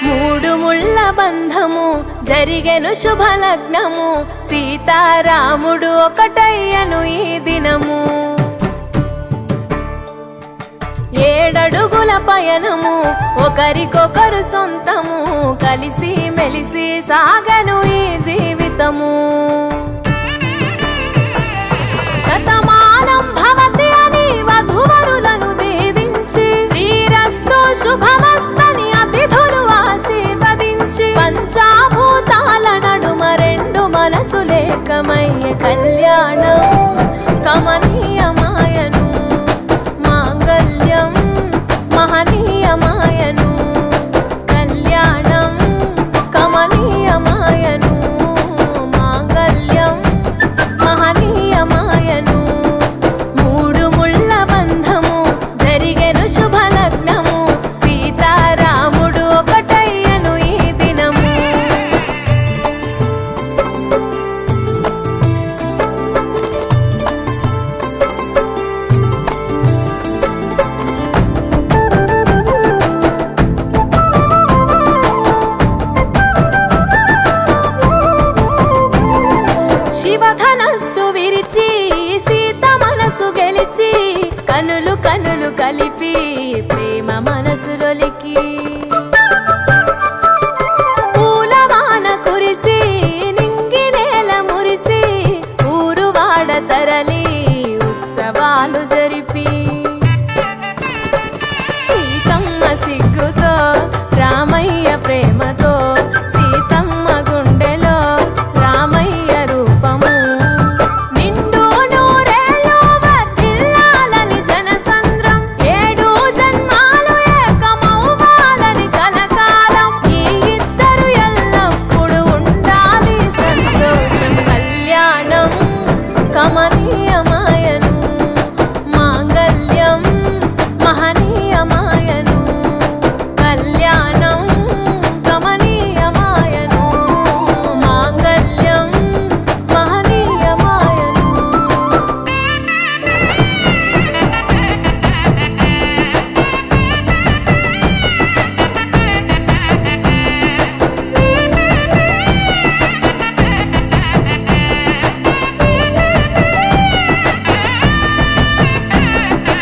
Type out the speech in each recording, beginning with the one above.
మూడు ముళ్ళ బంధము జరిగెను శుభలగ్నము, సీతారాముడు ఒకటయ్యను ఈ దినము. 7 అడుగుల పయనము ఒకరికొకరు సొంతము, కలిసి మెలిసి సాగను ఈ జీవితము. శతమానం భవతి అని వధువరులను దీవించి, శ్రీరస్తు శుభమస్తని అతిథులు ఆశీర్వదించి, పంచాభూతాల నడుమ 2 మనసులేకమయ్యే కళ్యాణం కమనీయమాయను, మాంగళ్యం మహనీయమాయను. కళ్యాణం కమనీయమాయను, మాంగళ్యం మహనీయమాయను. మూడు ముళ్ళ బంధము జరిగెను శుభలగ్నము, సీతారాముడు ఒకటయ్యను ఈ దినము. శివధనస్సు విరిచి సీత మనసు గెలిచి, కనులు కనులు కలిపి ప్రేమ మనసులొలికి, పూలవాన కురిసి నింగి నేల మురిసి, ఊరువాడ తరలి ఉత్సవాలు జరిపి, సీతమ్మ సిగ్గుతో రామయ్య ప్రేమతో, సీతమ్మ గుండెలో రామయ్య రూపము. నిండు నూరేళ్ళు వర్ధిల్లాలని జనసంద్రం, 7 జన్మాలు ఏకమవ్వాలని కలకాలం, ఈ ఇద్దరు ఎల్లప్పుడూ ఉండాలి సంతోషం. కళ్యాణం కమనీయమాయను, మాంగళ్యం మహనీయమాయను. కళ్యాణం కమనీయమాయను, మాంగళ్యం మహనీయమాయను.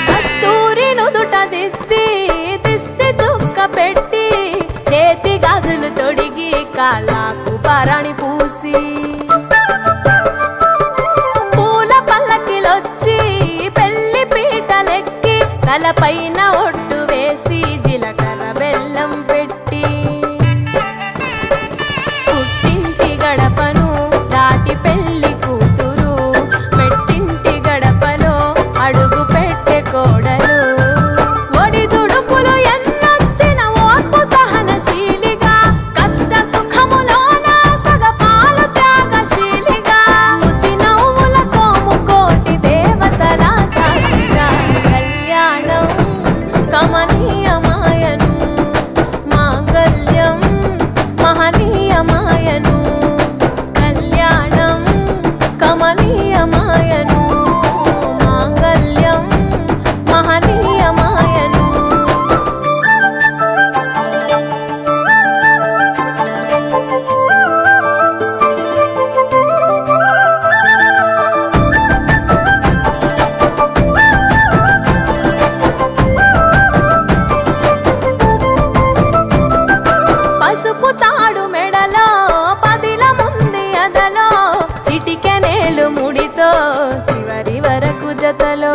కస్తూరి నుదుట దిద్ది దిష్టి చుక్క పెట్టి, చేతి గాజులు తొడిగి కాళ్ళకు పారాణి పూసి, పూల పల్లకిలొచ్చి పెళ్లి పీటలెక్కి, తలపైన ఒట్టు వేసి జీలకర్ర బెల్లం పెట్టి, పుట్టింటి గడపను దాటి పెళ్లి కూతురు, పెట్టింటి గడపలో అడుగు పెట్టే కోడలు. ఒడిదుడుకులు ఎన్నొచ్చిన ఓర్పు సహనశీలిగా, కష్ట సుఖములోన సగపాలు త్యాగశీలిగా, ముసి నవ్వులతో ముకోటి దేవతల సాక్షిగా. కళ్యాణం కమనీయమాయను, మాంగళ్యం మహనీయమాయను. కళ్యాణం కమనీయమాయను, మాంగళ్యం మహనీయమాయను. పసుపు తాడు మెడలో పదిల ముంది అదలో, చిటికెనేలు ముడితో చివరి వరకు జతలో.